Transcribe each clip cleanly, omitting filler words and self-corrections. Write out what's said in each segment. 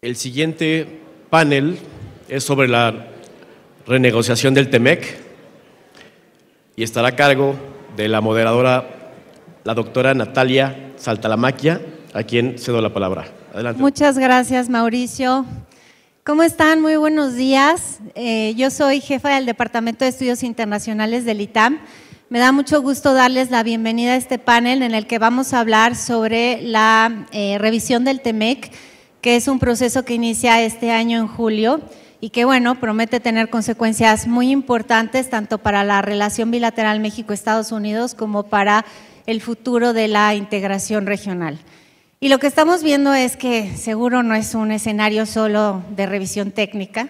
El siguiente panel es sobre la renegociación del TEMEC y estará a cargo de la moderadora, la doctora Natalia Saltalamacchia, a quien cedo la palabra. Adelante. Muchas gracias, Mauricio. ¿Cómo están? Muy buenos días. Yo soy jefa del Departamento de Estudios Internacionales del ITAM. Me da mucho gusto darles la bienvenida a este panel en el que vamos a hablar sobre la revisión del TEMEC, que es un proceso que inicia este año en julio y que, bueno, promete tener consecuencias muy importantes tanto para la relación bilateral México-Estados Unidos como para el futuro de la integración regional. Y lo que estamos viendo es que seguro no es un escenario solo de revisión técnica,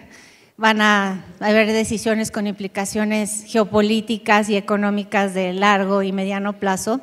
van a haber decisiones con implicaciones geopolíticas y económicas de largo y mediano plazo.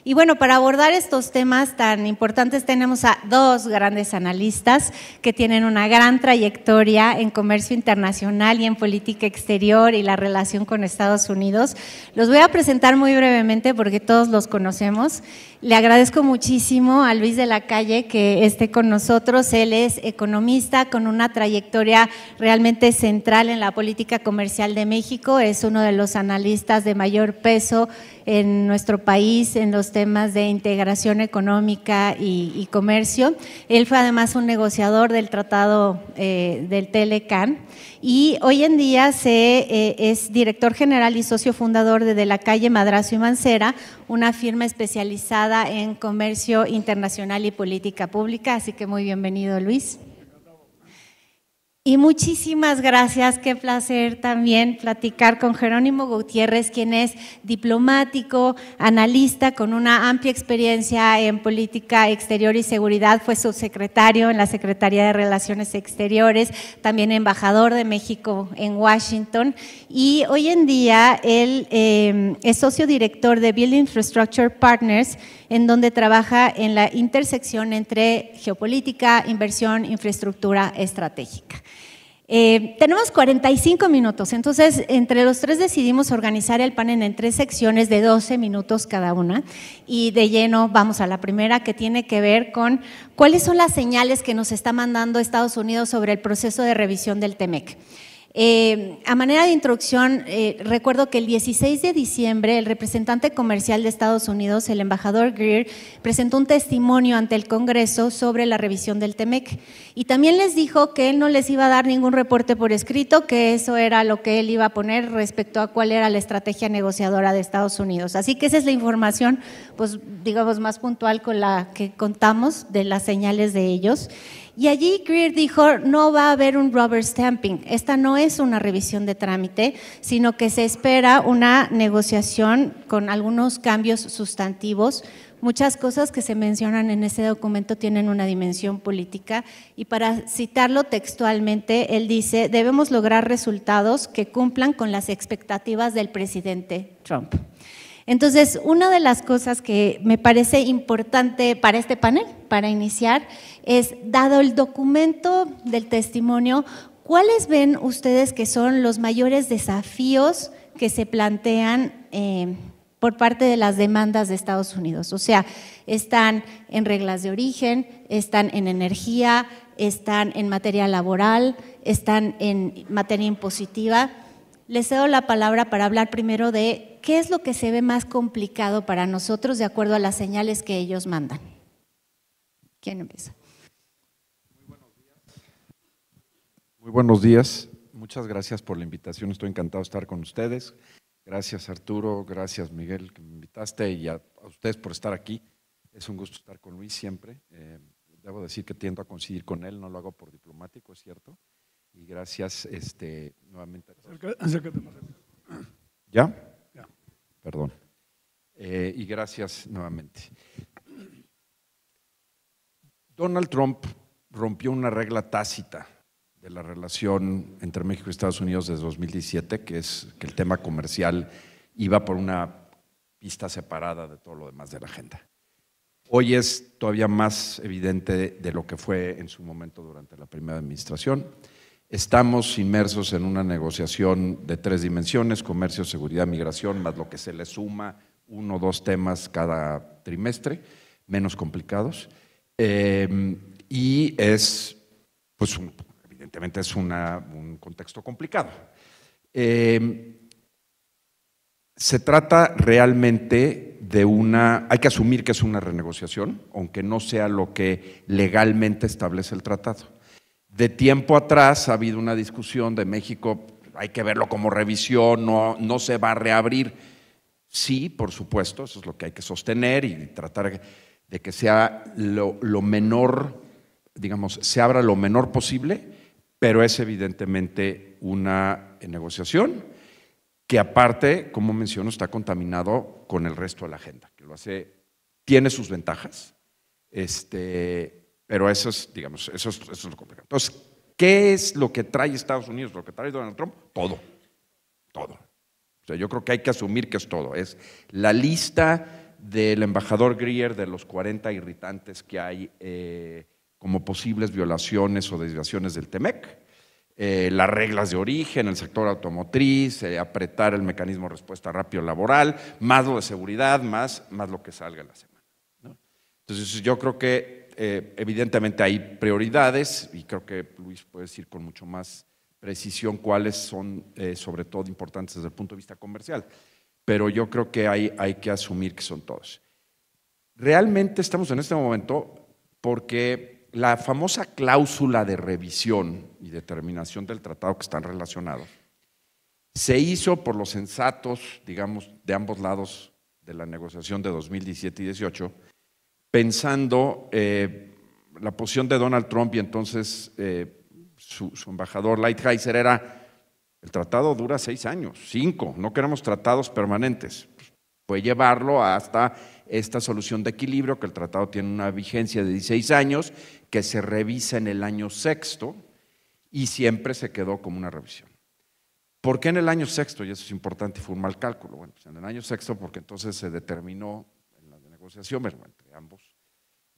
Y bueno, para abordar estos temas tan importantes tenemos a dos grandes analistas que tienen una gran trayectoria en comercio internacional y en política exterior y la relación con Estados Unidos. Los voy a presentar muy brevemente porque todos los conocemos. Le agradezco muchísimo a Luis de la Calle que esté con nosotros. Él es economista con una trayectoria realmente central en la política comercial de México. Es uno de los analistas de mayor peso en nuestro país en los temas de integración económica y comercio. Él fue además un negociador del tratado del TLCAN y hoy en día es director general y socio fundador de la Calle, Madrazo y Mancera, una firma especializada en comercio internacional y política pública. Así que muy bienvenido, Luis. Y muchísimas gracias, qué placer también platicar con Jerónimo Gutiérrez, quien es diplomático, analista con una amplia experiencia en política exterior y seguridad, fue subsecretario en la Secretaría de Relaciones Exteriores, también embajador de México en Washington y hoy en día él es socio director de Build Infrastructure Partners, en donde trabaja en la intersección entre geopolítica, inversión, infraestructura estratégica. Tenemos 45 minutos, entonces entre los tres decidimos organizar el panel en 3 secciones de 12 minutos cada una y de lleno vamos a la primera, que tiene que ver con cuáles son las señales que nos está mandando Estados Unidos sobre el proceso de revisión del TEMEC. A manera de introducción, recuerdo que el 16 de diciembre el representante comercial de Estados Unidos, el embajador Greer, presentó un testimonio ante el Congreso sobre la revisión del TEMEC y también les dijo que él no les iba a dar ningún reporte por escrito, que eso era lo que él iba a poner respecto a cuál era la estrategia negociadora de Estados Unidos. Así que esa es la información, pues digamos, más puntual con la que contamos de las señales de ellos. Y allí Greer dijo, no va a haber un rubber stamping, esta no es una revisión de trámite, sino que se espera una negociación con algunos cambios sustantivos. Muchas cosas que se mencionan en ese documento tienen una dimensión política y para citarlo textualmente, él dice, debemos lograr resultados que cumplan con las expectativas del presidente Trump. Entonces, una de las cosas que me parece importante para este panel, para iniciar, es, dado el documento del testimonio, ¿cuáles ven ustedes que son los mayores desafíos que se plantean por parte de las demandas de Estados Unidos? O sea, están en reglas de origen, están en energía, están en materia laboral, están en materia impositiva. Les cedo la palabra para hablar primero de qué es lo que se ve más complicado para nosotros de acuerdo a las señales que ellos mandan. ¿Quién empieza? Muy buenos días. Muchas gracias por la invitación. Estoy encantado de estar con ustedes. Gracias, Arturo. Gracias, Miguel, que me invitaste y a ustedes por estar aquí. Es un gusto estar con Luis siempre. Debo decir que tiendo a coincidir con él, no lo hago por diplomático, es cierto. Y gracias nuevamente. Acércate más. ¿Ya? Ya. Perdón. Y gracias nuevamente. Donald Trump rompió una regla tácita de la relación entre México y Estados Unidos desde 2017, que es que el tema comercial iba por una pista separada de todo lo demás de la agenda. Hoy es todavía más evidente de lo que fue en su momento durante la primera administración. Estamos inmersos en una negociación de 3 dimensiones, comercio, seguridad, migración, más lo que se le suma 1 o 2 temas cada trimestre, menos complicados. Y es pues evidentemente es un contexto complicado. Se trata realmente hay que asumir que es una renegociación, aunque no sea lo que legalmente establece el tratado. De tiempo atrás ha habido una discusión de México, hay que verlo como revisión, no se va a reabrir. Sí, por supuesto, eso es lo que hay que sostener y tratar de que sea lo menor, digamos, se abra lo menor posible, pero es evidentemente una negociación que aparte, como menciono, está contaminado con el resto de la agenda, que tiene sus ventajas, pero eso es, digamos, eso es lo complicado. Entonces, ¿qué es lo que trae Estados Unidos, lo que trae Donald Trump? Todo. O sea, yo creo que hay que asumir que es todo. Es la lista del embajador Greer de los 40 irritantes que hay como posibles violaciones o desviaciones del TEMEC, las reglas de origen, el sector automotriz, apretar el mecanismo de respuesta rápido laboral, más lo de seguridad, más lo que salga en la semana, ¿no? Entonces yo creo que evidentemente hay prioridades y creo que Luis puede decir con mucho más precisión cuáles son sobre todo importantes desde el punto de vista comercial, pero yo creo que hay que asumir que son todos. Realmente estamos en este momento porque la famosa cláusula de revisión y determinación del tratado que están relacionados se hizo por los sensatos, digamos, de ambos lados de la negociación de 2017 y 18, pensando la posición de Donald Trump y entonces su embajador Lighthizer era: el tratado dura 6 años, 5, no queremos tratados permanentes. Puede llevarlo hasta esta solución de equilibrio, que el tratado tiene una vigencia de 16 años, que se revisa en el año sexto y siempre se quedó como una revisión. ¿Por qué en el año sexto? Y eso es importante y fue un mal cálculo. Bueno, pues en el año sexto porque entonces se determinó en la negociación, entre ambos,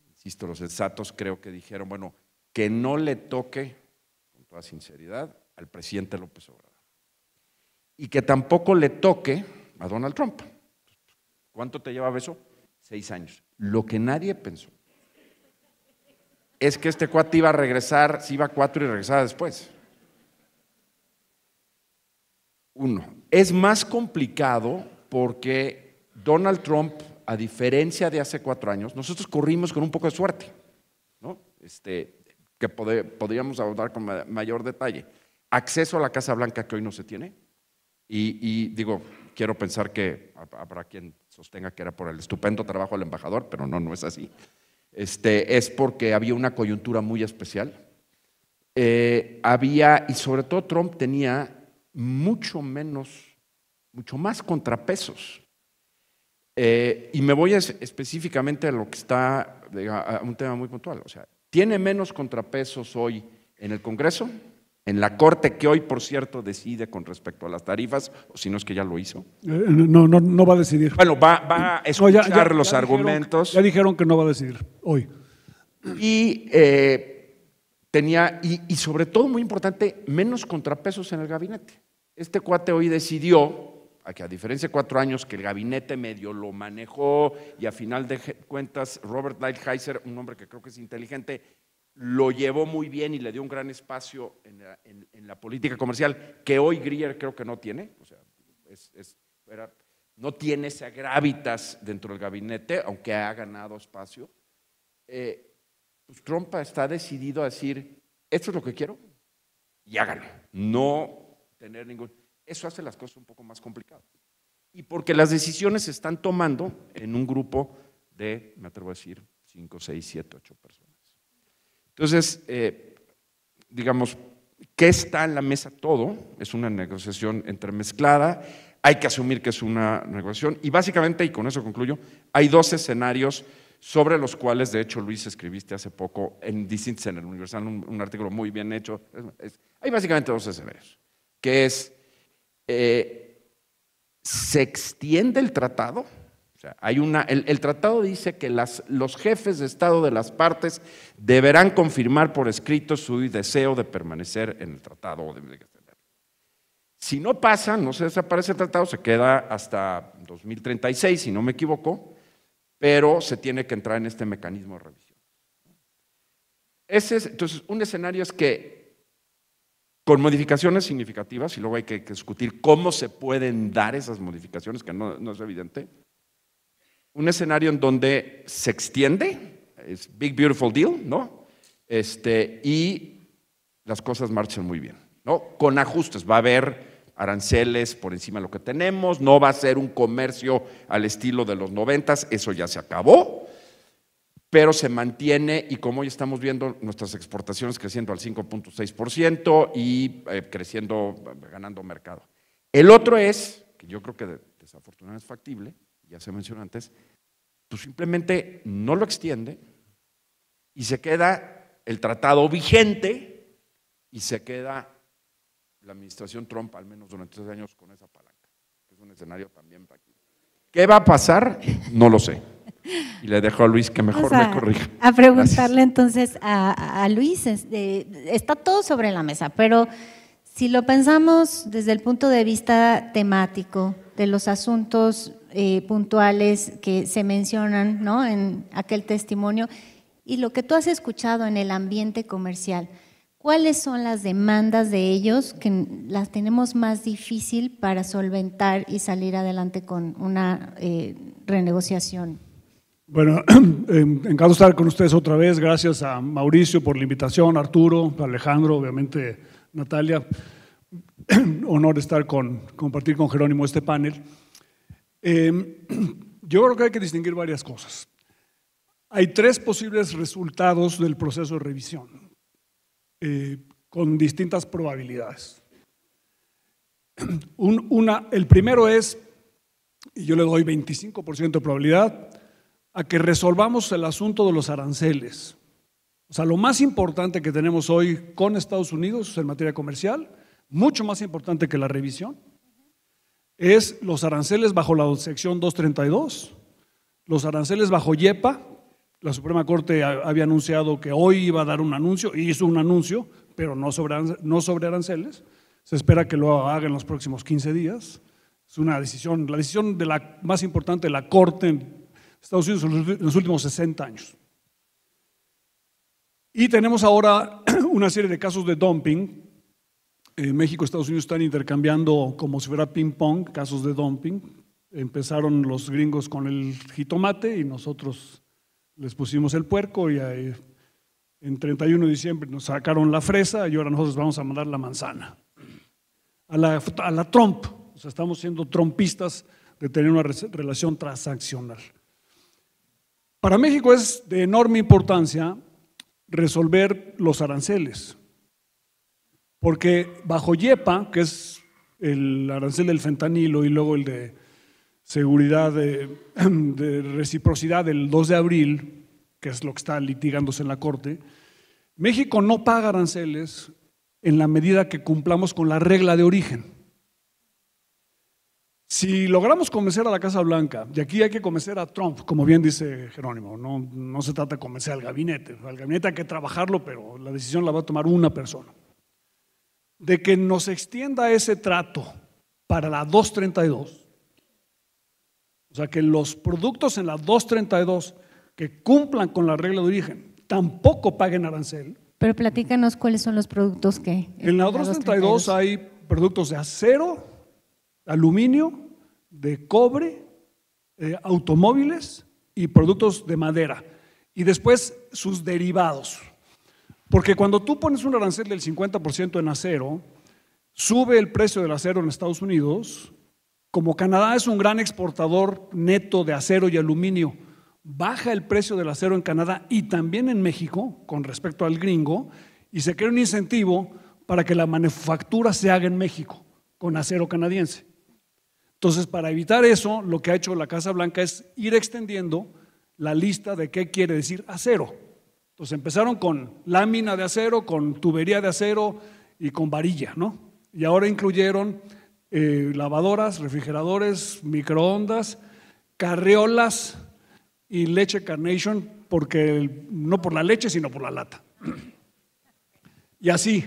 insisto, los sensatos creo que dijeron, bueno, que no le toque, con toda sinceridad, al presidente López Obrador y que tampoco le toque a Donald Trump. ¿Cuánto te llevaba eso? 6 años. Lo que nadie pensó es que este cuate iba a regresar, si iba a 4 y regresaba después. Es más complicado porque Donald Trump, a diferencia de hace 4 años, nosotros corrimos con un poco de suerte, ¿no? Que podríamos abordar con mayor detalle. Acceso a la Casa Blanca que hoy no se tiene. Y digo, quiero pensar que habrá quien sostenga que era por el estupendo trabajo del embajador, pero no es así. Es porque había una coyuntura muy especial. Y sobre todo Trump tenía mucho más contrapesos. Y me voy específicamente a lo que está, a un tema muy puntual. O sea, tiene menos contrapesos hoy en el Congreso, en la Corte, que hoy, por cierto, decide con respecto a las tarifas, o si no es que ya lo hizo. No va a decidir. Bueno, va a escuchar los argumentos. Ya dijeron que no va a decidir hoy. Y y sobre todo, muy importante, menos contrapesos en el gabinete. Este cuate hoy decidió, que a diferencia de 4 años que el gabinete medio lo manejó y a final de cuentas Robert Lighthizer, un hombre que creo que es inteligente, lo llevó muy bien y le dio un gran espacio en la política comercial, que hoy Greer creo que no tiene. O sea, no tiene ese gravitas dentro del gabinete, aunque ha ganado espacio. Pues Trump está decidido a decir, esto es lo que quiero y háganlo. No tener ningún... Eso hace las cosas un poco más complicadas. Y porque las decisiones se están tomando en un grupo de, me atrevo a decir, 5, 6, 7, 8 personas. Entonces, digamos, ¿qué está en la mesa? Todo es una negociación entremezclada, hay que asumir que es una negociación y básicamente, y con eso concluyo, hay 2 escenarios sobre los cuales, de hecho, Luis, escribiste hace poco en Distintos en el Universal, un artículo muy bien hecho. Hay básicamente 2 escenarios, que es, ¿se extiende el tratado? O sea, el tratado dice que los jefes de Estado de las partes deberán confirmar por escrito su deseo de permanecer en el tratado. Si no pasa, no se desaparece el tratado, se queda hasta 2036, si no me equivoco, pero se tiene que entrar en este mecanismo de revisión. Entonces, un escenario es que con modificaciones significativas, y luego hay que discutir cómo se pueden dar esas modificaciones, que no es evidente. Un escenario en donde se extiende, es Big Beautiful Deal, ¿no? Y las cosas marchan muy bien, ¿no? Con ajustes, va a haber aranceles por encima de lo que tenemos, no va a ser un comercio al estilo de los 90s, eso ya se acabó, pero se mantiene, y como hoy estamos viendo nuestras exportaciones creciendo al 5.6% y creciendo, ganando mercado. El otro es, que yo creo que desafortunadamente es factible, ya se mencionó antes, pues simplemente no lo extiende y se queda el tratado vigente y se queda la administración Trump al menos durante 3 años con esa palanca, que es un escenario también factible. ¿Qué va a pasar? No lo sé. Y le dejo a Luis que mejor me corrija. A preguntarle entonces a Luis, está todo sobre la mesa, pero si lo pensamos desde el punto de vista temático, de los asuntos puntuales que se mencionan, ¿no?, en aquel testimonio, y lo que tú has escuchado en el ambiente comercial, ¿cuáles son las demandas de ellos que las tenemos más difícil para solventar y salir adelante con una renegociación? Bueno, encantado de estar con ustedes otra vez. Gracias a Mauricio por la invitación, Arturo, Alejandro, obviamente Natalia. Honor estar compartir con Jerónimo este panel. Yo creo que hay que distinguir varias cosas. Hay 3 posibles resultados del proceso de revisión, con distintas probabilidades. El primero es, y yo le doy 25% de probabilidad, a que resolvamos el asunto de los aranceles. O sea, lo más importante que tenemos hoy con Estados Unidos en materia comercial, mucho más importante que la revisión, es los aranceles bajo la sección 232, los aranceles bajo IEPA. La Suprema Corte había anunciado que hoy iba a dar un anuncio, y hizo un anuncio, pero no sobre aranceles. Se espera que lo haga en los próximos 15 días. Es una decisión, la decisión más importante de la Corte en Estados Unidos en los últimos 60 años. Y tenemos ahora una serie de casos de dumping. México y Estados Unidos están intercambiando como si fuera ping-pong, casos de dumping. Empezaron los gringos con el jitomate y nosotros les pusimos el puerco, y en 31 de diciembre nos sacaron la fresa y ahora nosotros vamos a mandar la manzana. A la Trump, o sea, estamos siendo trumpistas de tener una relación transaccional. Para México es de enorme importancia resolver los aranceles, porque bajo IEPA, que es el arancel del fentanilo y luego el de seguridad de reciprocidad del 2 de abril, que es lo que está litigándose en la Corte, México no paga aranceles en la medida que cumplamos con la regla de origen. Si logramos convencer a la Casa Blanca, y aquí hay que convencer a Trump, como bien dice Jerónimo, no se trata de convencer al gabinete hay que trabajarlo, pero la decisión la va a tomar una persona, de que nos extienda ese trato para la 232, o sea, que los productos en la 232 que cumplan con la regla de origen tampoco paguen arancel. Pero platícanos cuáles son los productos que… En la 232 hay productos de acero, aluminio, de cobre, automóviles y productos de madera. Y después sus derivados. Porque cuando tú pones un arancel del 50% en acero, sube el precio del acero en Estados Unidos. Como Canadá es un gran exportador neto de acero y aluminio, baja el precio del acero en Canadá y también en México con respecto al gringo, y se crea un incentivo para que la manufactura se haga en México con acero canadiense. Entonces, para evitar eso, lo que ha hecho la Casa Blanca es ir extendiendo la lista de qué quiere decir acero. Entonces empezaron con lámina de acero, con tubería de acero y con varilla, ¿no? Y ahora incluyeron lavadoras, refrigeradores, microondas, carriolas y leche Carnation, porque no por la leche, sino por la lata. Y así.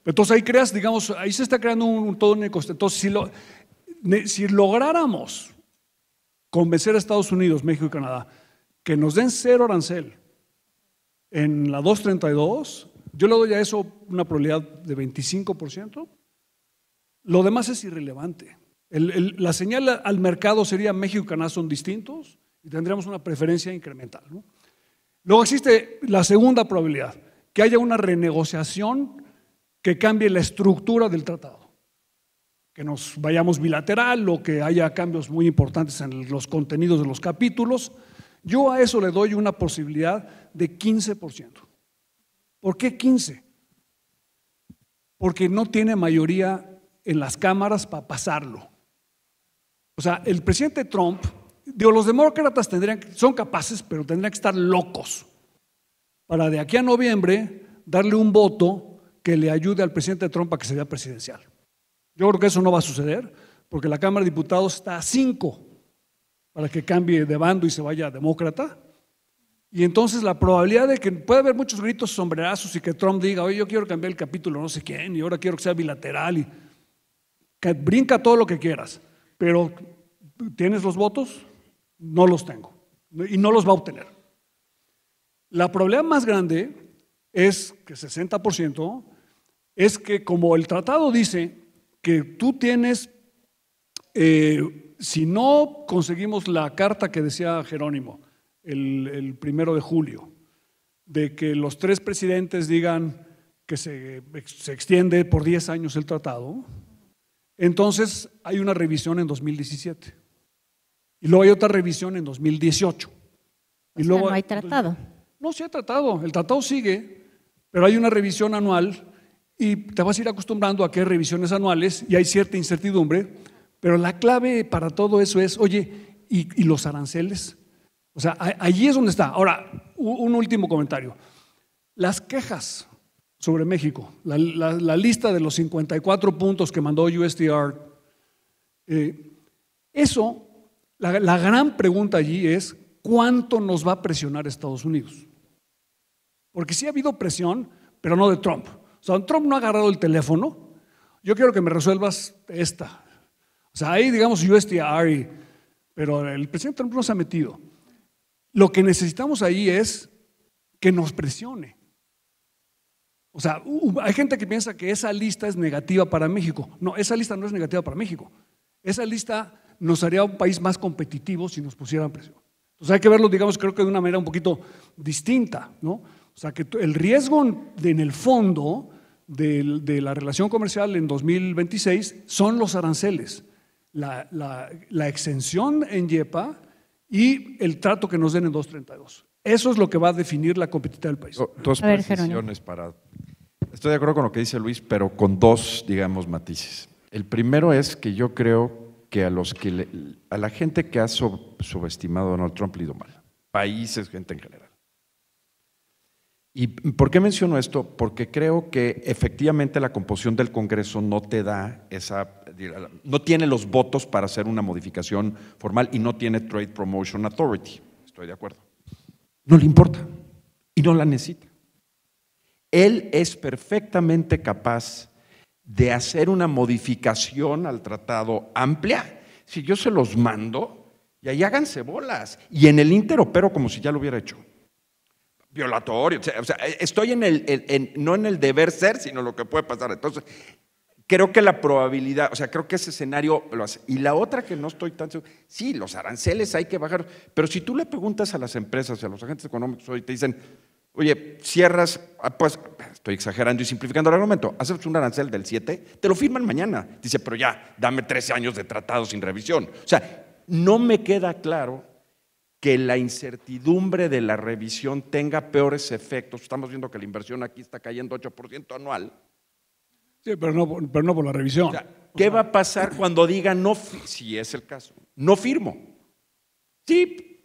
Entonces ahí creas, digamos, ahí se está creando todo un ecosistema. Entonces, si lográramos convencer a Estados Unidos, México y Canadá que nos den 0 arancel en la 232, yo le doy a eso una probabilidad de 25%. Lo demás es irrelevante. La señal al mercado sería México y Canadá son distintos y tendríamos una preferencia incremental, ¿no? Luego existe la segunda probabilidad, que haya una renegociación que cambie la estructura del tratado, que nos vayamos bilateral o que haya cambios muy importantes en los contenidos de los capítulos. Yo a eso le doy una posibilidad de 15%. ¿Por qué 15%? Porque no tiene mayoría en las cámaras para pasarlo. O sea, el presidente Trump, los demócratas son capaces, pero tendrían que estar locos para de aquí a noviembre darle un voto que le ayude al presidente Trump a que sea presidencial. Yo creo que eso no va a suceder, porque la Cámara de Diputados está a 5 para que cambie de bando y se vaya demócrata. Y entonces la probabilidad de que pueda haber muchos gritos, sombrerazos y que Trump diga, oye, yo quiero cambiar el capítulo no sé quién y ahora quiero que sea bilateral y que brinca todo lo que quieras, pero ¿tienes los votos? No los tengo y no los va a obtener. La probabilidad más grande es que 60% es que como el tratado dice que tú tienes, si no conseguimos la carta que decía Jerónimo el 1 de julio, de que los 3 presidentes digan que se extiende por 10 años el tratado, entonces hay una revisión en 2017 y luego hay otra revisión en 2018. Y luego, no hay tratado. No, sí hay tratado, el tratado sigue, pero hay una revisión anual y te vas a ir acostumbrando a que hay revisiones anuales y hay cierta incertidumbre, pero la clave para todo eso es, oye, ¿y los aranceles? O sea, allí es donde está. Ahora, un último comentario. Las quejas sobre México, la lista de los 54 puntos que mandó USTR, eso, la gran pregunta allí es, ¿cuánto nos va a presionar Estados Unidos? Porque sí ha habido presión, pero no de Trump. O sea, Trump no ha agarrado el teléfono, yo quiero que me resuelvas esta. O sea, ahí digamos USTR, pero el presidente Trump no se ha metido. Lo que necesitamos ahí es que nos presione. O sea, hay gente que piensa que esa lista es negativa para México. No, esa lista no es negativa para México. Esa lista nos haría un país más competitivo si nos pusieran presión. Entonces hay que verlo, digamos, creo que de una manera un poquito distinta, ¿no? O sea, que el riesgo en el fondo de la relación comercial en 2026 son los aranceles, la exención en YEPA y el trato que nos den en 232. Eso es lo que va a definir la competitividad del país. Dos precisiones para... Estoy de acuerdo con lo que dice Luis, pero con 2, digamos, matices. El primero es que yo creo que a la gente que ha subestimado a Donald Trump le ha ido mal. Países, gente en general. ¿Y por qué menciono esto? Porque creo que efectivamente la composición del Congreso no te da no tiene los votos para hacer una modificación formal y no tiene Trade Promotion Authority. Estoy de acuerdo. No le importa y no la necesita. Él es perfectamente capaz de hacer una modificación al tratado amplia. Si yo se los mando, y ahí háganse bolas. Y en el interopero como si ya lo hubiera hecho. Violatorio. O sea, estoy no en el deber ser, sino lo que puede pasar. Entonces, creo que la probabilidad, o sea, creo que ese escenario lo hace. Y la otra que no estoy tan seguro, sí, los aranceles hay que bajar, pero si tú le preguntas a las empresas, a los agentes económicos hoy, te dicen, oye, cierras, pues, estoy exagerando y simplificando el argumento, haces un arancel del 7, te lo firman mañana. Dice, pero ya, dame 13 años de tratado sin revisión. O sea, no me queda claro que la incertidumbre de la revisión tenga peores efectos. Estamos viendo que la inversión aquí está cayendo 8% anual. Sí, pero no por la revisión. O sea, ¿qué va a pasar cuando diga no, si es el caso, no firmo? Sí,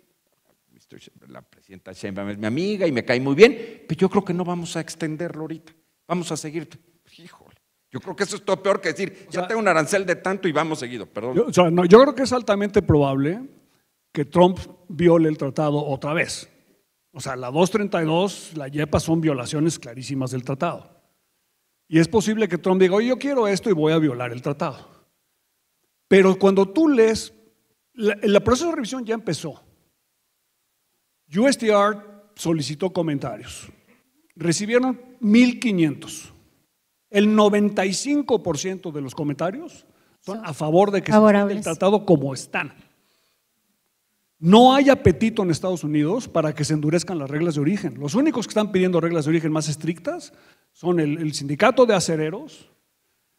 la presidenta Sheinbaum es mi amiga y me cae muy bien, pero yo creo que no vamos a extenderlo ahorita. Vamos a seguir. Híjole, yo creo que eso es todo peor que decir, ya tengo un arancel de tanto y vamos seguido, perdón. Yo creo que es altamente probable que Trump viole el tratado otra vez. O sea, la 232, la YEPA son violaciones clarísimas del tratado. Y es posible que Trump diga, oye, yo quiero esto y voy a violar el tratado. Pero cuando tú lees, el proceso de revisión ya empezó. USTR solicitó comentarios. recibieron 1,500. El 95% de los comentarios son a favor de que se extienda el tratado como están. No hay apetito en Estados Unidos para que se endurezcan las reglas de origen. Los únicos que están pidiendo reglas de origen más estrictas son el sindicato de acereros,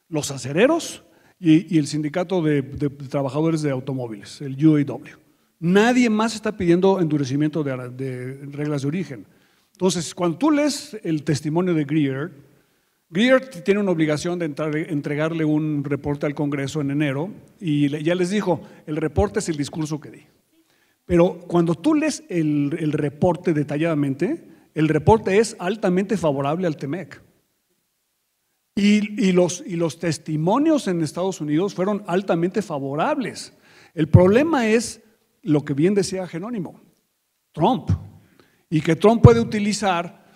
los acereros y el sindicato de trabajadores de automóviles, el UAW. Nadie más está pidiendo endurecimiento de reglas de origen. Entonces, cuando tú lees el testimonio de Greer tiene una obligación de entregarle un reporte al Congreso en enero y ya les dijo, el reporte es el discurso que di. Pero cuando tú lees el reporte detalladamente, el reporte es altamente favorable al TEMEC. Y los testimonios en Estados Unidos fueron altamente favorables. El problema es lo que bien decía Jerónimo, Trump. Y que Trump puede utilizar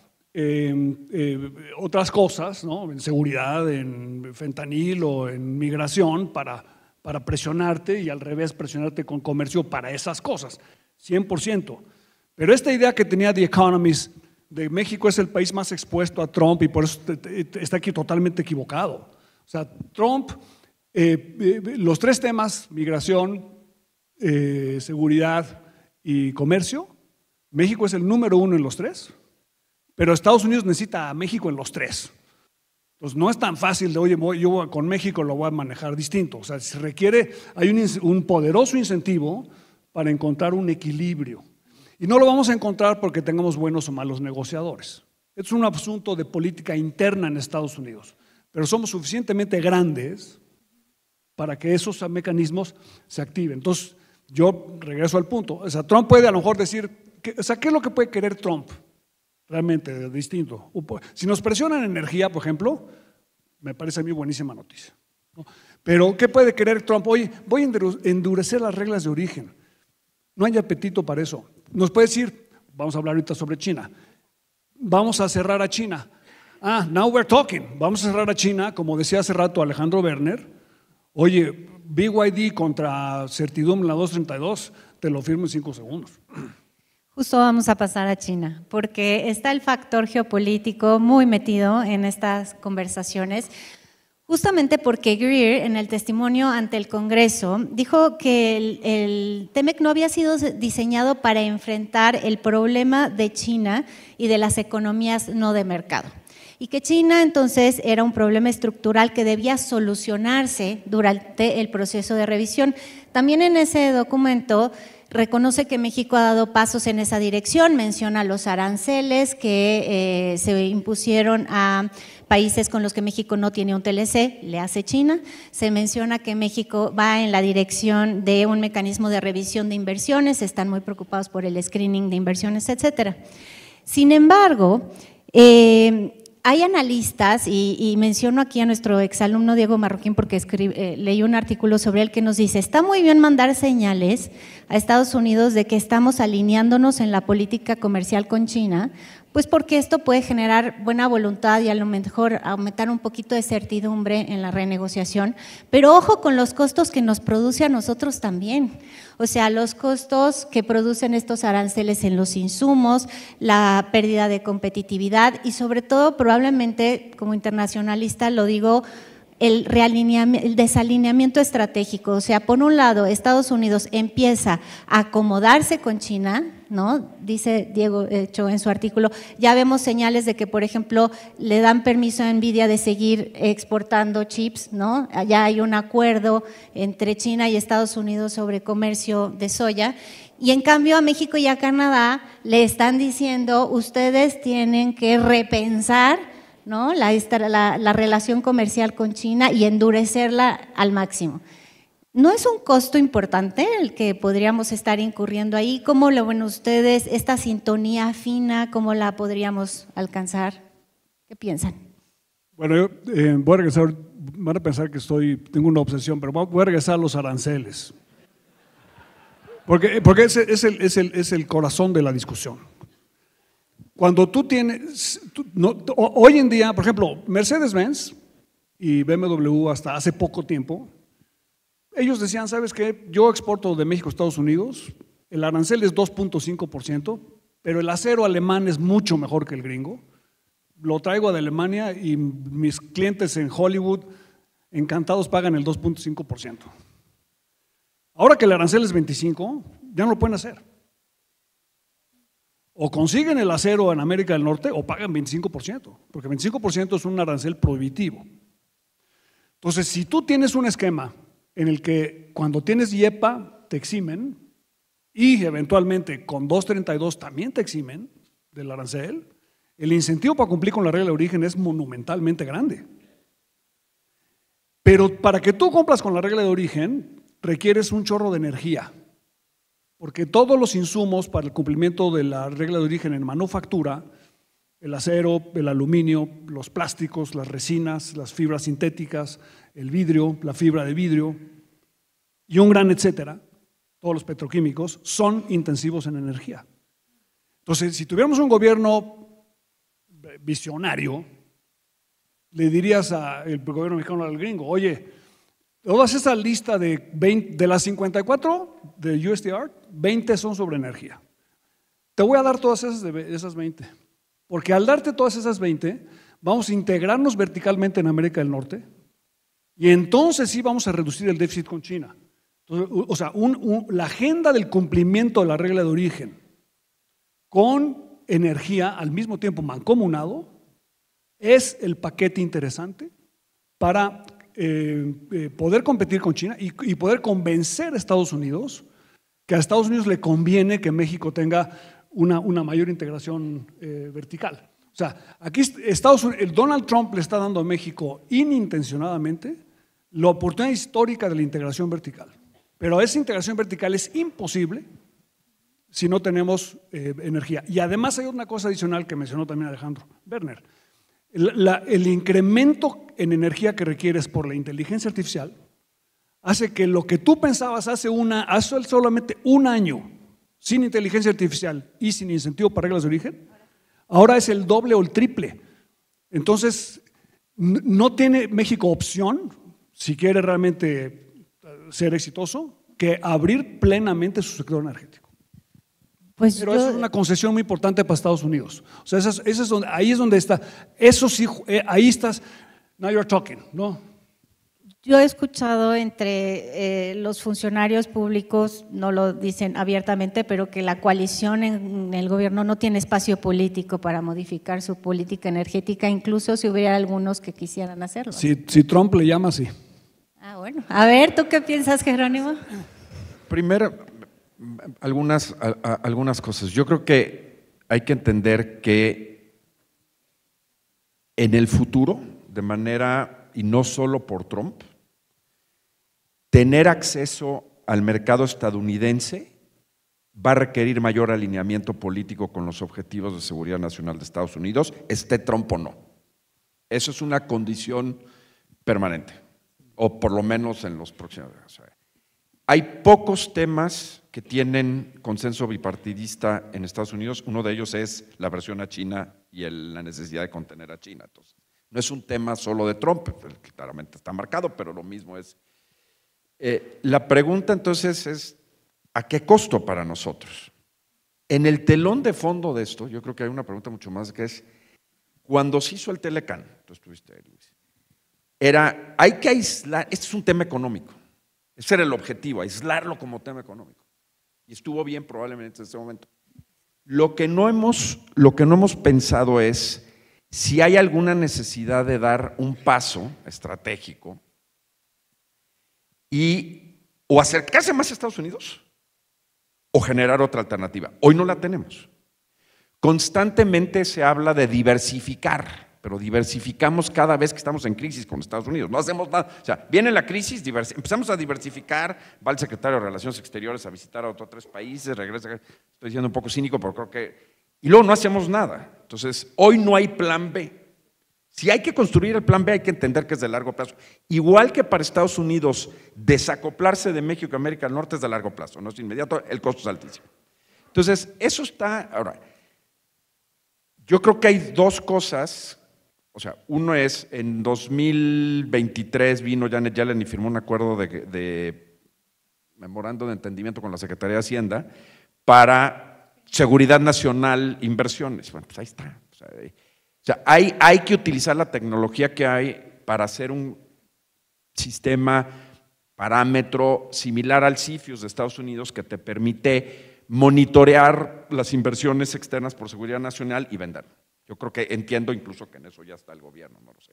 otras cosas, ¿no? En seguridad, en fentanil o en migración para presionarte y al revés presionarte con comercio para esas cosas, 100%. Pero esta idea que tenía The Economist de México es el país más expuesto a Trump y por eso está aquí totalmente equivocado. O sea, Trump, los tres temas, migración, seguridad y comercio, México es el número 1 en los tres, pero Estados Unidos necesita a México en los tres. Entonces no es tan fácil de, oye, yo con México lo voy a manejar distinto. O sea, se requiere, hay un poderoso incentivo para encontrar un equilibrio. Y no lo vamos a encontrar porque tengamos buenos o malos negociadores. Es un asunto de política interna en Estados Unidos. Pero somos suficientemente grandes para que esos mecanismos se activen. Entonces, yo regreso al punto. O sea, Trump puede a lo mejor decir, ¿qué es lo que puede querer Trump? Realmente distinto. Si nos presionan energía, por ejemplo, me parece a mí buenísima noticia, ¿no? Pero ¿qué puede querer Trump? Oye, voy a endurecer las reglas de origen. No hay apetito para eso. Nos puede decir, vamos a hablar ahorita sobre China, vamos a cerrar a China. Now we're talking. Vamos a cerrar a China, como decía hace rato Alejandro Werner. Oye, BYD contra certidumbre en la 232, te lo firmo en 5 segundos. Justo vamos a pasar a China, porque está el factor geopolítico muy metido en estas conversaciones, justamente porque Greer, en el testimonio ante el Congreso, dijo que el TEMEC no había sido diseñado para enfrentar el problema de China y de las economías no de mercado. Y que China entonces era un problema estructural que debía solucionarse durante el proceso de revisión. También en ese documento reconoce que México ha dado pasos en esa dirección, menciona los aranceles que se impusieron a países con los que México no tiene un TLC, le hace China. Se menciona que México va en la dirección de un mecanismo de revisión de inversiones, están muy preocupados por el screening de inversiones, etcétera. Sin embargo, hay analistas, y menciono aquí a nuestro exalumno Diego Marroquín porque leí un artículo sobre él que nos dice, está muy bien mandar señales a Estados Unidos de que estamos alineándonos en la política comercial con China, pues porque esto puede generar buena voluntad y a lo mejor aumentar un poquito de certidumbre en la renegociación, pero ojo con los costos que nos produce a nosotros también. O sea, los costos que producen estos aranceles en los insumos, la pérdida de competitividad y sobre todo probablemente como internacionalista lo digo, el desalineamiento estratégico. O sea, por un lado Estados Unidos empieza a acomodarse con China, ¿no? Dice Diego, hecho en su artículo, ya vemos señales de que, por ejemplo, le dan permiso a Nvidia de seguir exportando chips, ¿no? Ya hay un acuerdo entre China y Estados Unidos sobre comercio de soya. Y en cambio a México y a Canadá le están diciendo, ustedes tienen que repensar, ¿no? la relación comercial con China y endurecerla al máximo. ¿No es un costo importante el que podríamos estar incurriendo ahí? ¿Cómo lo ven ustedes? ¿Esta sintonía fina, cómo la podríamos alcanzar? ¿Qué piensan? Bueno, yo voy a regresar, van a pensar que tengo una obsesión, pero voy a regresar a los aranceles. Porque es el corazón de la discusión. Cuando tú tienes, hoy en día, por ejemplo, Mercedes-Benz y BMW hasta hace poco tiempo, ellos decían, ¿sabes qué? Yo exporto de México a Estados Unidos, el arancel es 2.5%, pero el acero alemán es mucho mejor que el gringo, lo traigo de Alemania y mis clientes en Hollywood encantados pagan el 2.5%. Ahora que el arancel es 25, ya no lo pueden hacer. O consiguen el acero en América del Norte o pagan 25%, porque 25% es un arancel prohibitivo. Entonces, si tú tienes un esquema en el que cuando tienes IEPA te eximen y eventualmente con 232 también te eximen del arancel, el incentivo para cumplir con la regla de origen es monumentalmente grande. Pero para que tú cumplas con la regla de origen requieres un chorro de energía, porque todos los insumos para el cumplimiento de la regla de origen en manufactura, el acero, el aluminio, los plásticos, las resinas, las fibras sintéticas, el vidrio, la fibra de vidrio y un gran etcétera, todos los petroquímicos, son intensivos en energía. Entonces, si tuviéramos un gobierno visionario, le dirías al gobierno mexicano al gringo, oye, todas esas listas de las 54 de USTR, 20 son sobre energía. Te voy a dar todas esas 20, porque al darte todas esas 20, vamos a integrarnos verticalmente en América del Norte y entonces sí vamos a reducir el déficit con China. Entonces, o sea, la agenda del cumplimiento de la regla de origen con energía al mismo tiempo mancomunado es el paquete interesante para poder competir con China y poder convencer a Estados Unidos que a Estados Unidos le conviene que México tenga una mayor integración vertical. O sea, aquí el Donald Trump le está dando a México inintencionadamente la oportunidad histórica de la integración vertical. Pero esa integración vertical es imposible si no tenemos energía. Y además hay una cosa adicional que mencionó también Alejandro Werner. El incremento en energía que requieres por la inteligencia artificial hace que lo que tú pensabas hace solamente un año sin inteligencia artificial y sin incentivo para reglas de origen, ahora es el doble o el triple. Entonces, no tiene México opción, si quiere realmente ser exitoso, que abrir plenamente su sector energético. Pues pero eso es una concesión muy importante para Estados Unidos. O sea, ahí es donde está. Eso sí, ahí estás. Now you're talking, ¿no? Yo he escuchado entre los funcionarios públicos, no lo dicen abiertamente, pero que la coalición en el gobierno no tiene espacio político para modificar su política energética, incluso si hubiera algunos que quisieran hacerlo. Si Trump le llama, sí. Ah, bueno. A ver, ¿tú qué piensas, Jerónimo? Primero, algunas cosas. Yo creo que hay que entender que en el futuro, de manera, y no solo por Trump, tener acceso al mercado estadounidense va a requerir mayor alineamiento político con los objetivos de seguridad nacional de Estados Unidos, esté Trump o no. Eso es una condición permanente, o por lo menos en los próximos años. Hay pocos temas que tienen consenso bipartidista en Estados Unidos. Uno de ellos es la aversión a China y la necesidad de contener a China. Entonces, no es un tema solo de Trump, claramente está marcado, pero lo mismo es. La pregunta entonces es, ¿a qué costo para nosotros? En el telón de fondo de esto, yo creo que hay una pregunta mucho más que es, cuando se hizo el Telecán, tú estuviste ahí, Luis, hay que aislar, este es un tema económico, ese era el objetivo, aislarlo como tema económico, y estuvo bien probablemente en este momento. Lo que no hemos pensado es si hay alguna necesidad de dar un paso estratégico o acercarse más a Estados Unidos o generar otra alternativa. Hoy no la tenemos. Constantemente se habla de diversificar, pero diversificamos cada vez que estamos en crisis con Estados Unidos. No hacemos nada. O sea, viene la crisis, empezamos a diversificar, va el secretario de Relaciones Exteriores a visitar a otros 3 países, regresa, estoy siendo un poco cínico, pero creo que… Y luego no hacemos nada. Entonces, hoy no hay plan B. Si hay que construir el plan B, hay que entender que es de largo plazo. Igual que para Estados Unidos, desacoplarse de México y América del Norte es de largo plazo, no es inmediato, el costo es altísimo. Entonces, eso está… Ahora, yo creo que hay 2 cosas, o sea, uno es, en 2023 vino Janet Yellen y firmó un acuerdo de memorando de entendimiento con la Secretaría de Hacienda para seguridad nacional, inversiones. Bueno, pues ahí está. O sea, O sea, hay que utilizar la tecnología que hay para hacer un sistema parámetro similar al CFIUS de Estados Unidos que te permite monitorear las inversiones externas por seguridad nacional y vender. Yo creo que entiendo incluso que en eso ya está el gobierno, no lo sé.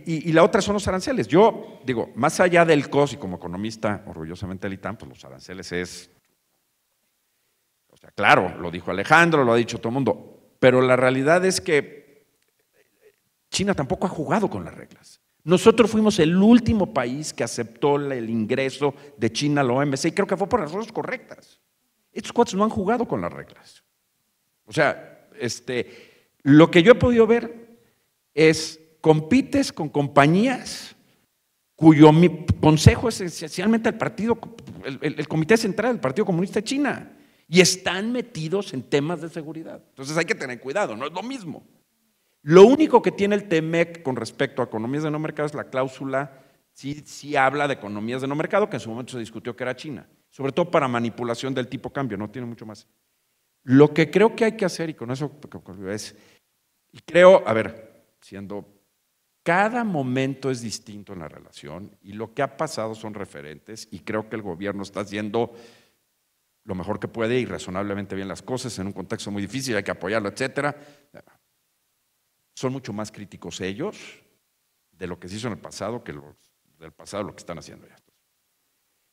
Y la otra son los aranceles. Yo digo, más allá del costo, y como economista orgullosamente del ITAM, pues los aranceles es, o sea, claro, lo dijo Alejandro, lo ha dicho todo el mundo, pero la realidad es que China tampoco ha jugado con las reglas. Nosotros fuimos el último país que aceptó el ingreso de China a la OMC y creo que fue por las razones correctas. Estos cuates no han jugado con las reglas. O sea, lo que yo he podido ver es, compites con compañías cuyo consejo es esencialmente el Comité Central del Partido Comunista de China y están metidos en temas de seguridad. Entonces hay que tener cuidado, no es lo mismo. Lo único que tiene el TEMEC con respecto a economías de no mercado es la cláusula, sí habla de economías de no mercado, que en su momento se discutió que era China, sobre todo para manipulación del tipo cambio, no tiene mucho más. Lo que creo que hay que hacer, y con eso es, y creo, a ver, cada momento es distinto en la relación y lo que ha pasado son referentes y creo que el gobierno está haciendo lo mejor que puede y razonablemente bien las cosas en un contexto muy difícil, hay que apoyarlo, etcétera. Son mucho más críticos ellos de lo que se hizo en el pasado que del pasado lo que están haciendo ya.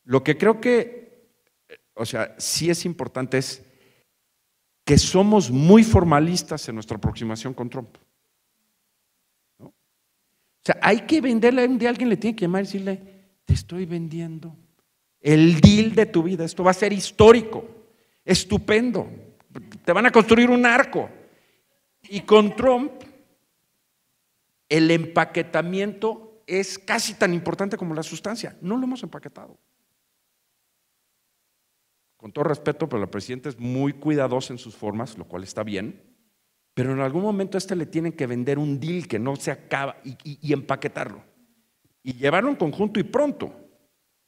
Lo que creo que, o sea, sí es importante es que somos muy formalistas en nuestra aproximación con Trump. ¿No? O sea, hay que venderle, un día alguien le tiene que llamar y decirle, te estoy vendiendo el deal de tu vida, esto va a ser histórico, estupendo, te van a construir un arco. Y con Trump, el empaquetamiento es casi tan importante como la sustancia, no lo hemos empaquetado. Con todo respeto, pero la presidenta es muy cuidadosa en sus formas, lo cual está bien, pero en algún momento le tienen que vender un deal que no se acaba y empaquetarlo y llevarlo en conjunto y pronto.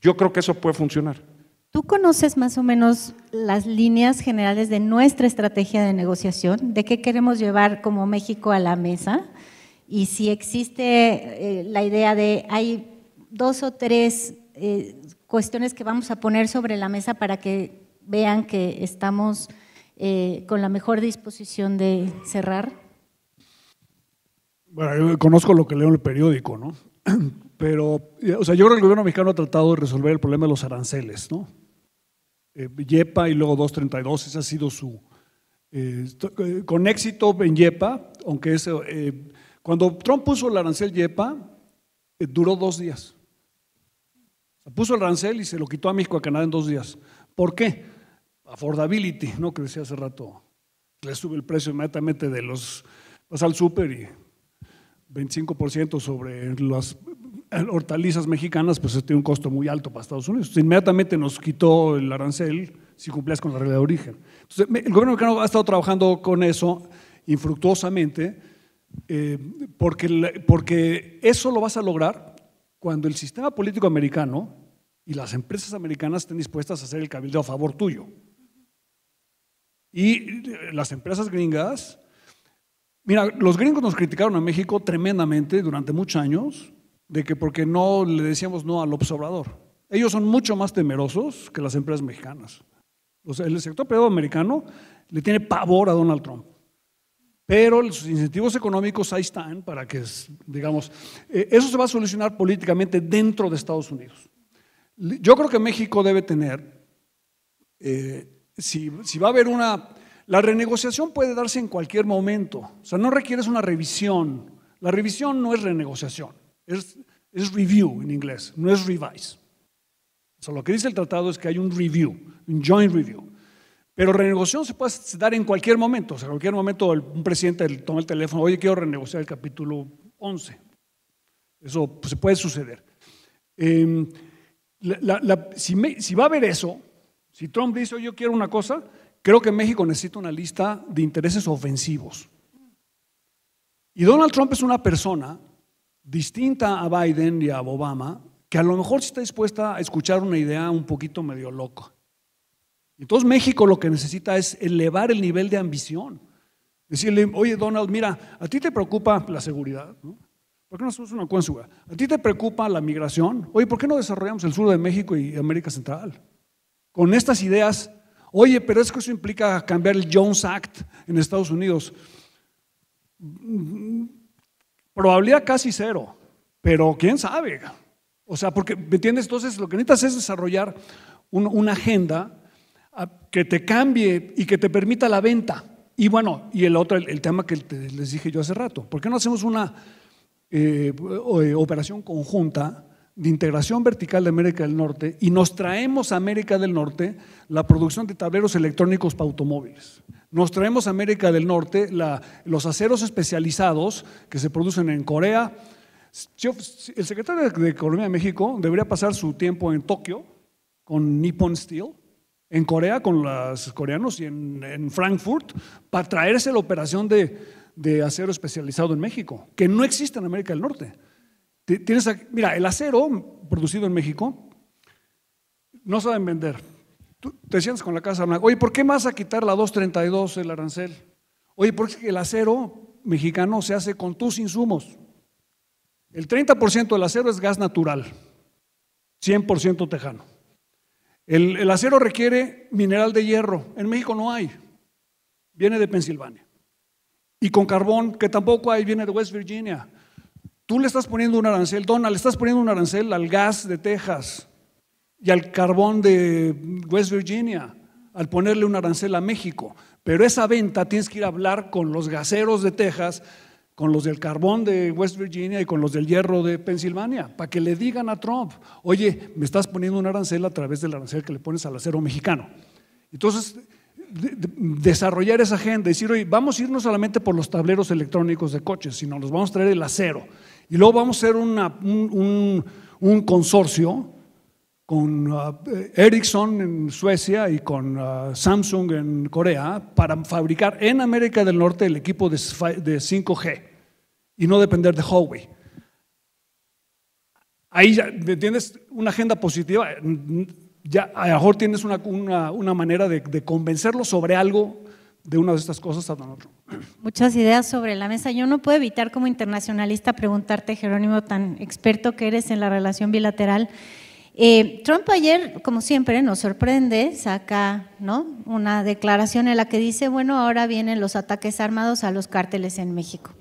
Yo creo que eso puede funcionar. ¿Tú conoces más o menos las líneas generales de nuestra estrategia de negociación? ¿De qué queremos llevar como México a la mesa? Y si existe la idea de, hay 2 o 3 cuestiones que vamos a poner sobre la mesa para que vean que estamos con la mejor disposición de cerrar. Bueno, yo conozco lo que leo en el periódico, ¿no? Pero, o sea, yo creo que el gobierno mexicano ha tratado de resolver el problema de los aranceles, ¿no? YEPA y luego 232, ese ha sido su… con éxito en YEPA, aunque cuando Trump puso el arancel YEPA, duró 2 días. Puso el arancel y se lo quitó a México, a Canadá en 2 días. ¿Por qué? Affordability, ¿no? Que decía hace rato, le sube el precio inmediatamente vas al súper y 25% sobre las hortalizas mexicanas, pues tiene un costo muy alto para Estados Unidos. Entonces, inmediatamente nos quitó el arancel si cumplías con la regla de origen. Entonces, el gobierno mexicano ha estado trabajando con eso infructuosamente, porque eso lo vas a lograr cuando el sistema político americano y las empresas americanas estén dispuestas a hacer el cabildeo a favor tuyo. Y las empresas gringas, mira, los gringos nos criticaron a México tremendamente durante muchos años, de que porque no le decíamos no al López Obrador. Ellos son mucho más temerosos que las empresas mexicanas. O sea, el sector privado americano le tiene pavor a Donald Trump. Pero los incentivos económicos ahí están para que, digamos, eso se va a solucionar políticamente dentro de Estados Unidos. Yo creo que México debe tener, si va a haber la renegociación puede darse en cualquier momento, o sea, no requieres una revisión. La revisión no es renegociación, es review en inglés, no es revise. O sea, lo que dice el tratado es que hay un review, un joint review. Pero renegociación se puede dar en cualquier momento. O sea, en cualquier momento un presidente toma el teléfono, oye, quiero renegociar el capítulo 11. Eso pues, se puede suceder. Si va a haber eso, si Trump dice, oye, yo quiero una cosa, creo que México necesita una lista de intereses ofensivos. Y Donald Trump es una persona distinta a Biden y a Obama, que a lo mejor sí está dispuesta a escuchar una idea un poquito medio loca. Entonces México lo que necesita es elevar el nivel de ambición. Decirle, oye Donald, mira, a ti te preocupa la seguridad, ¿no? ¿Por qué no hacemos una cónsuga? ¿A ti te preocupa la migración? Oye, ¿por qué no desarrollamos el sur de México y América Central? Con estas ideas, oye, pero es que eso implica cambiar el Jones Act en Estados Unidos. Probabilidad casi cero, pero quién sabe. O sea, porque, ¿me entiendes? Entonces, lo que necesitas es desarrollar una agenda que te cambie y que te permita la venta. Y bueno, y el otro, el tema que les dije yo hace rato, ¿por qué no hacemos una operación conjunta de integración vertical de América del Norte y nos traemos a América del Norte la producción de tableros electrónicos para automóviles? Nos traemos a América del Norte los aceros especializados que se producen en Corea. El secretario de Economía de México debería pasar su tiempo en Tokio con Nippon Steel, en Corea con los coreanos y en Frankfurt para traerse la operación de acero especializado en México, que no existe en América del Norte. Mira, el acero producido en México no saben vender. Tú te sientas con la casa blanca, oye, ¿por qué vas a quitar la 232 el arancel? Oye, porque el acero mexicano se hace con tus insumos. El 30% del acero es gas natural, 100% tejano. El acero requiere mineral de hierro, en México no hay, viene de Pensilvania. Y con carbón, que tampoco hay, viene de West Virginia. Tú le estás poniendo un arancel, Donald, le estás poniendo un arancel al gas de Texas y al carbón de West Virginia, al ponerle un arancel a México. Pero esa venta tienes que ir a hablar con los gaseros de Texas, con los del carbón de West Virginia y con los del hierro de Pensilvania, para que le digan a Trump, oye, me estás poniendo un arancel a través del arancel que le pones al acero mexicano. Entonces, desarrollar esa agenda, decir, oye, vamos a ir no solamente por los tableros electrónicos de coches, sino nos vamos a traer el acero. Y luego vamos a hacer un consorcio con Ericsson en Suecia y con Samsung en Corea para fabricar en América del Norte el equipo de 5G y no depender de Huawei. Ahí ya, ¿entiendes? Una agenda positiva, ya a lo mejor tienes una manera de convencerlo sobre algo de una de estas cosas a otro. Muchas ideas sobre la mesa. Yo no puedo evitar como internacionalista preguntarte, Jerónimo, tan experto que eres en la relación bilateral. Trump ayer, como siempre, nos sorprende, saca, ¿no?, una declaración en la que dice, bueno, ahora vienen los ataques armados a los cárteles en México.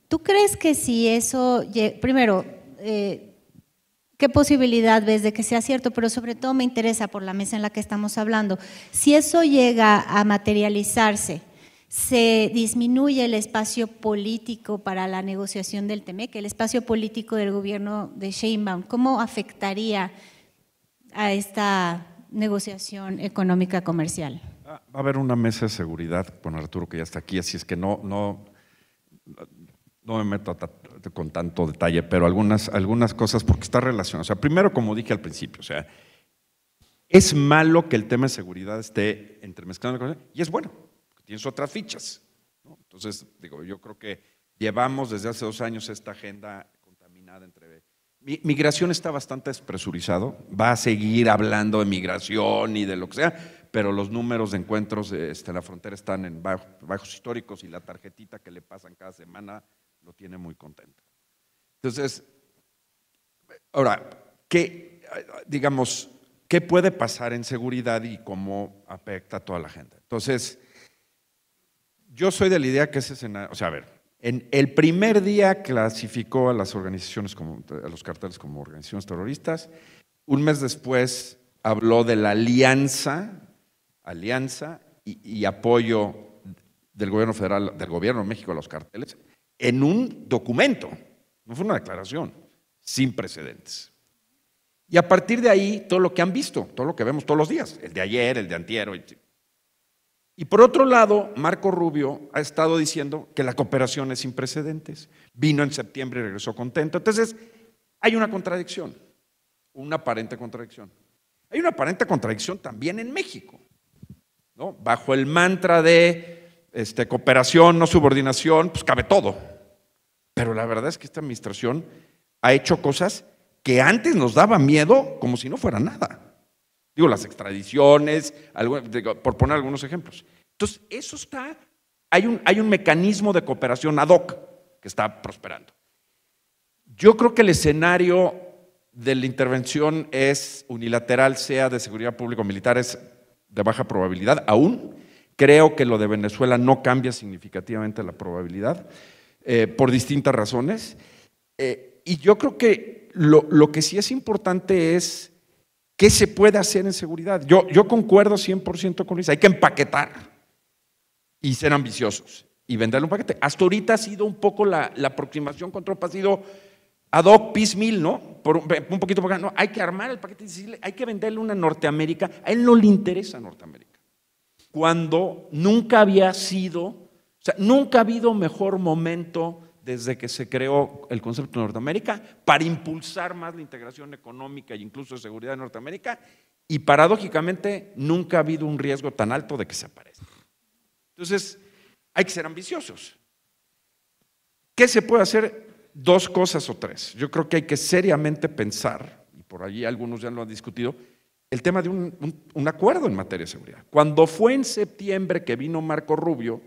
¿Tú crees que si eso, primero, qué posibilidad ves de que sea cierto? Pero sobre todo me interesa por la mesa en la que estamos hablando, si eso llega a materializarse, ¿se disminuye el espacio político para la negociación del TEMEC, el espacio político del gobierno de Sheinbaum? ¿Cómo afectaría a esta negociación económica comercial? Va a haber una mesa de seguridad con Arturo, que ya está aquí, así es que no me meto con tanto detalle, pero algunas cosas porque está relacionado. O sea, primero, como dije al principio, o sea, es malo que el tema de seguridad esté entremezclado con y es bueno, porque tienes otras fichas, ¿no? Entonces, digo, yo creo que llevamos desde hace 2 años esta agenda contaminada entre… Migración está bastante despresurizado, va a seguir hablando de migración y de lo que sea, pero los números de encuentros en la frontera están en bajos históricos y la tarjetita que le pasan cada semana lo tiene muy contento. Entonces, ahora, ¿qué puede pasar en seguridad y cómo afecta a toda la gente? Entonces, yo soy de la idea que ese escenario, o sea, a ver, en el primer día clasificó a las organizaciones, a los carteles como organizaciones terroristas. Un mes después habló de la alianza y apoyo del gobierno federal, del gobierno de México a los carteles, en un documento, no fue una declaración, sin precedentes. Y a partir de ahí, todo lo que han visto, todo lo que vemos todos los días, el de ayer, el de antier. Y por otro lado, Marco Rubio ha estado diciendo que la cooperación es sin precedentes. Vino en septiembre y regresó contento. Entonces, hay una contradicción, una aparente contradicción. Hay una aparente contradicción también en México, ¿no? Bajo el mantra de cooperación, no subordinación, pues cabe todo. Pero la verdad es que esta administración ha hecho cosas que antes nos daba miedo como si no fuera nada. Digo, las extradiciones, por poner algunos ejemplos. Entonces, eso está hay un mecanismo de cooperación ad hoc que está prosperando. Yo creo que el escenario de la intervención es unilateral, sea de seguridad pública o militar, es de baja probabilidad aún. Creo que lo de Venezuela no cambia significativamente la probabilidad por distintas razones. Y yo creo que lo que sí es importante es qué se puede hacer en seguridad. Yo concuerdo 100% con Luis, hay que empaquetar y ser ambiciosos y venderle un paquete. Hasta ahorita ha sido un poco la aproximación con Trump, ha sido ad hoc, piecemeal, ¿no? Un poquito por acá. No, hay que armar el paquete y decirle, hay que venderle una Norteamérica. A él no le interesa Norteamérica. Cuando nunca había sido, o sea, nunca ha habido mejor momento desde que se creó el concepto de Norteamérica para impulsar más la integración económica e incluso de seguridad de Norteamérica, y paradójicamente nunca ha habido un riesgo tan alto de que se aparezca. Entonces, hay que ser ambiciosos. ¿Qué se puede hacer? Dos cosas o tres. Yo creo que hay que seriamente pensar, y por allí algunos ya lo han discutido, el tema de un acuerdo en materia de seguridad. Cuando fue en septiembre que vino Marco Rubio,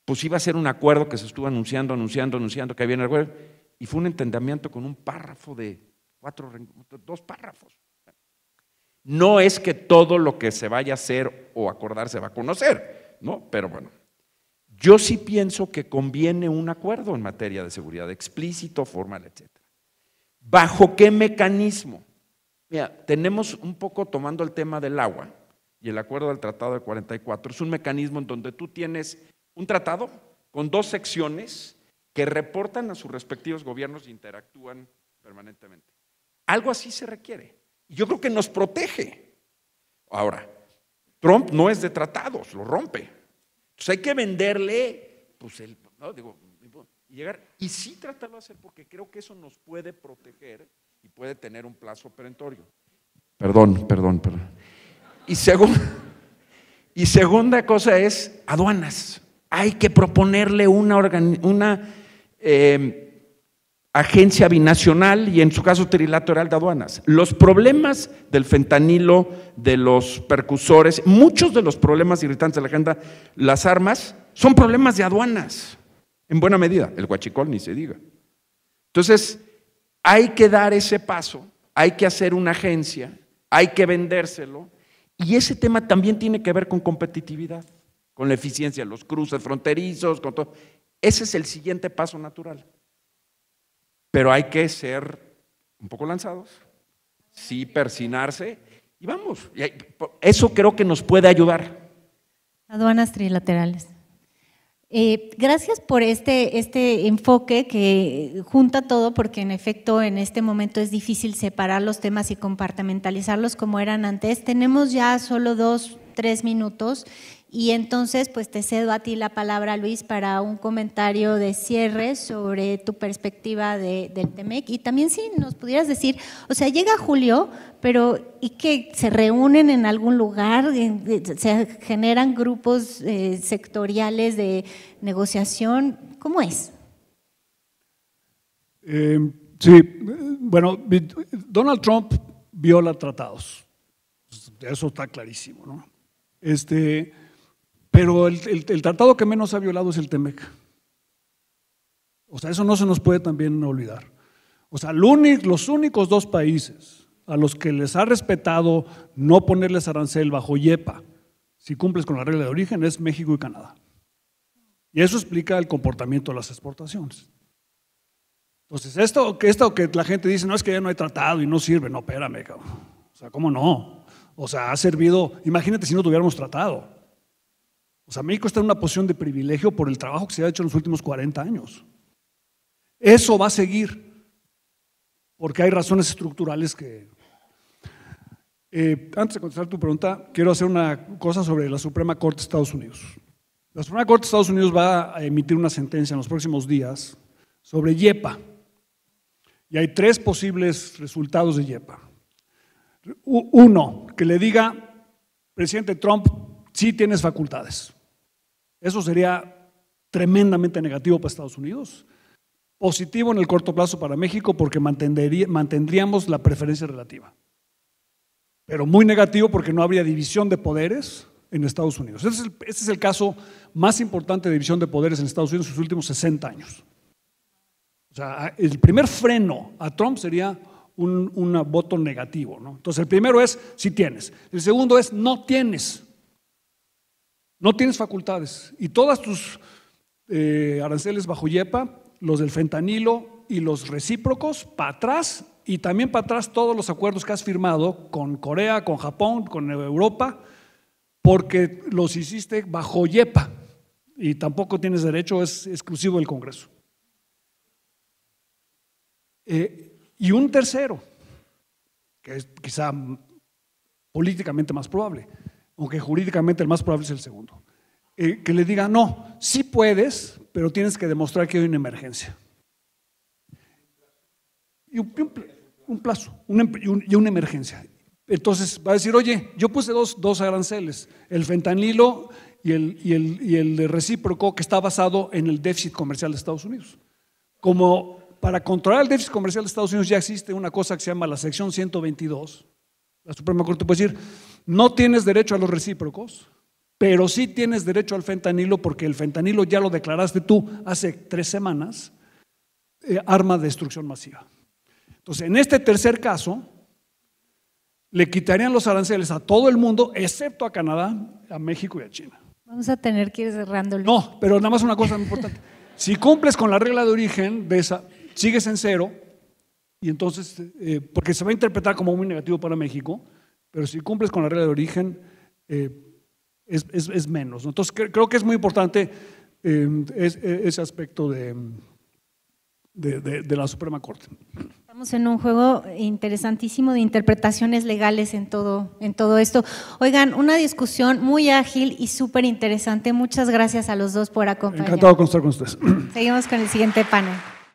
pues iba a ser un acuerdo que se estuvo anunciando que había en el acuerdo, y fue un entendimiento con un párrafo de 2 párrafos. No es que todo lo que se vaya a hacer o acordar se va a conocer, ¿no? Pero bueno, yo sí pienso que conviene un acuerdo en materia de seguridad, explícito, formal, etc. ¿Bajo qué mecanismo? Mira, tenemos un poco tomando el tema del agua y el acuerdo del Tratado de 44, es un mecanismo en donde tú tienes un tratado con 2 secciones que reportan a sus respectivos gobiernos e interactúan permanentemente. Algo así se requiere. Y yo creo que nos protege. Ahora, Trump no es de tratados, lo rompe. Entonces hay que venderle, pues, llegar y sí tratarlo de hacer, porque creo que eso nos puede proteger y puede tener un plazo perentorio. Perdón. Y segunda cosa es aduanas. Hay que proponerle una agencia binacional y en su caso trilateral de aduanas. Los problemas del fentanilo, de los percusores, muchos de los problemas irritantes de la agenda, las armas, son problemas de aduanas, en buena medida. El huachicol ni se diga. Entonces, hay que dar ese paso, hay que hacer una agencia, hay que vendérselo, y ese tema también tiene que ver con competitividad, con la eficiencia de los cruces fronterizos, con todo. Ese es el siguiente paso natural. Pero hay que ser un poco lanzados, sí persinarse, y vamos. Eso creo que nos puede ayudar. Aduanas trilaterales. Gracias por este enfoque que junta todo, porque en efecto en este momento es difícil separar los temas y compartimentalizarlos como eran antes. Tenemos ya solo 2-3 minutos y entonces pues te cedo a ti la palabra, Luis, para un comentario de cierre sobre tu perspectiva del TEMEC, y también si nos pudieras decir, o sea, llega julio, pero ¿y qué? ¿Se reúnen en algún lugar? ¿Se generan grupos sectoriales de negociación? ¿Cómo es? Sí, bueno, Donald Trump viola tratados, eso está clarísimo, ¿no? Pero el tratado que menos ha violado es el TEMEC. O sea, eso no se nos puede también olvidar. O sea, los únicos 2 países a los que les ha respetado no ponerles arancel bajo IEPA, si cumples con la regla de origen, es México y Canadá. Y eso explica el comportamiento de las exportaciones. Entonces, esto que la gente dice, no es que ya no hay tratado y no sirve, no, espérame, cabrón. O sea, ¿cómo no? O sea, ha servido, imagínate si no tuviéramos tratado. O sea, México está en una posición de privilegio por el trabajo que se ha hecho en los últimos 40 años. Eso va a seguir, porque hay razones estructurales que… antes de contestar tu pregunta, quiero hacer una cosa sobre la Suprema Corte de Estados Unidos. La Suprema Corte de Estados Unidos va a emitir una sentencia en los próximos días sobre IEPA. Y hay 3 posibles resultados de IEPA. Uno, que le diga, presidente Trump, sí tienes facultades. Eso sería tremendamente negativo para Estados Unidos. Positivo en el corto plazo para México porque mantendríamos la preferencia relativa. Pero muy negativo porque no habría división de poderes en Estados Unidos. Este es el caso más importante de división de poderes en Estados Unidos en sus últimos 60 años. O sea, el primer freno a Trump sería un voto negativo, ¿no? Entonces, el primero es si tienes. El segundo es no tienes. No tienes facultades. Y todas tus aranceles bajo IEEPA, los del fentanilo y los recíprocos, para atrás, y también para atrás todos los acuerdos que has firmado con Corea, con Japón, con Europa, porque los hiciste bajo IEEPA y tampoco tienes derecho, es exclusivo del Congreso. Y un tercero, que es quizá políticamente más probable, aunque jurídicamente el más probable es el segundo, que le diga, no, sí puedes, pero tienes que demostrar que hay una emergencia. Y un plazo, y una emergencia. Entonces va a decir, oye, yo puse dos aranceles, el fentanilo y el recíproco, que está basado en el déficit comercial de Estados Unidos. Como para controlar el déficit comercial de Estados Unidos ya existe una cosa que se llama la sección 122. La Suprema Corte puede decir, no tienes derecho a los recíprocos, pero sí tienes derecho al fentanilo, porque el fentanilo ya lo declaraste tú hace 3 semanas, arma de destrucción masiva. Entonces, en este tercer caso, le quitarían los aranceles a todo el mundo, excepto a Canadá, a México y a China. Vamos a tener que ir cerrándolo. No, pero nada más una cosa muy importante. Si cumples con la regla de origen de esa, sigues en 0, y entonces, porque se va a interpretar como muy negativo para México, pero si cumples con la regla de origen, es menos, ¿no? Entonces, creo que es muy importante ese aspecto de la Suprema Corte. Estamos en un juego interesantísimo de interpretaciones legales en todo esto. Oigan, una discusión muy ágil y súper interesante. Muchas gracias a los dos por acompañarnos. Encantado de estar con ustedes. Seguimos con el siguiente panel.